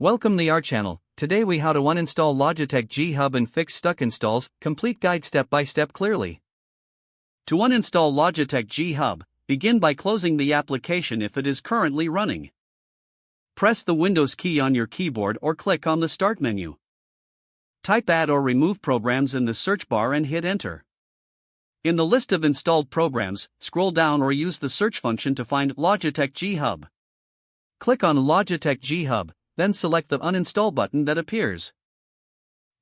Welcome to our channel. Today we how to uninstall Logitech G HUB and fix stuck installs, complete guide step by step clearly. To uninstall Logitech G HUB, begin by closing the application if it is currently running. Press the Windows key on your keyboard or click on the Start menu. Type Add or Remove Programs in the search bar and hit Enter. In the list of installed programs, scroll down or use the search function to find Logitech G HUB. Click on Logitech G HUB. Then select the Uninstall button that appears.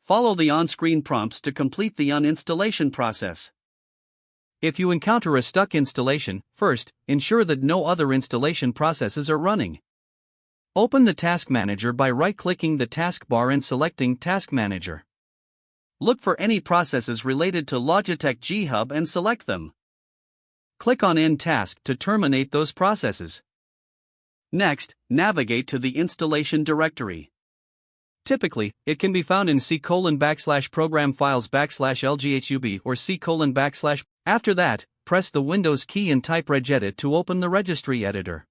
Follow the on-screen prompts to complete the uninstallation process. If you encounter a stuck installation, first, ensure that no other installation processes are running. Open the Task Manager by right-clicking the taskbar and selecting Task Manager. Look for any processes related to Logitech G HUB and select them. Click on End Task to terminate those processes. Next, navigate to the installation directory. Typically, it can be found in C:\program files /LGHUB or C:\. After that, press the Windows key and type regedit to open the registry editor.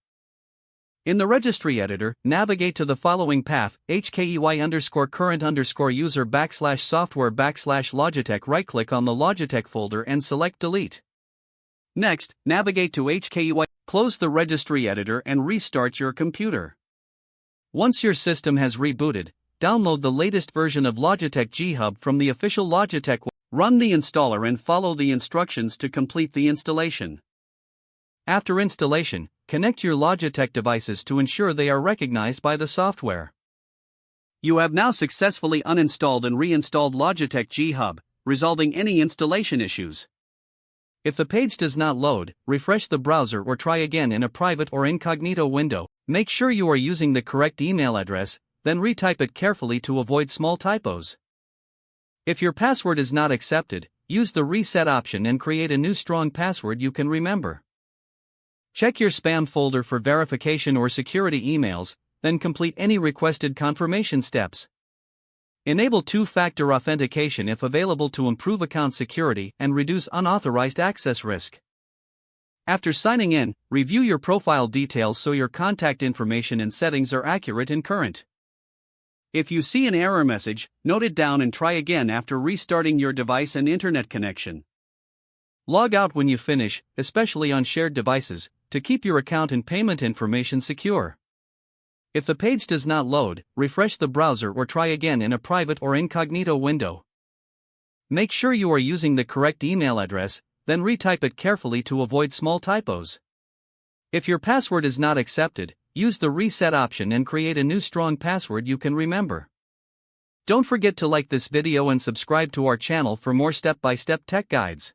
In the registry editor, navigate to the following path, hkey_current_user /software/Logitech. Right-click on the Logitech folder and select Delete. Next, navigate to hkey. Close the registry editor and restart your computer. Once your system has rebooted, download the latest version of Logitech G HUB from the official Logitech website. Run the installer and follow the instructions to complete the installation. After installation, connect your Logitech devices to ensure they are recognized by the software. You have now successfully uninstalled and reinstalled Logitech G HUB, resolving any installation issues. If the page does not load, refresh the browser or try again in a private or incognito window. Make sure you are using the correct email address, then retype it carefully to avoid small typos. If your password is not accepted, use the reset option and create a new strong password you can remember. Check your spam folder for verification or security emails, then complete any requested confirmation steps. Enable two-factor authentication if available to improve account security and reduce unauthorized access risk. After signing in, review your profile details so your contact information and settings are accurate and current. If you see an error message, note it down and try again after restarting your device and internet connection. Log out when you finish, especially on shared devices, to keep your account and payment information secure. If the page does not load, refresh the browser or try again in a private or incognito window. Make sure you are using the correct email address, then retype it carefully to avoid small typos. If your password is not accepted, use the reset option and create a new strong password you can remember. Don't forget to like this video and subscribe to our channel for more step-by-step tech guides.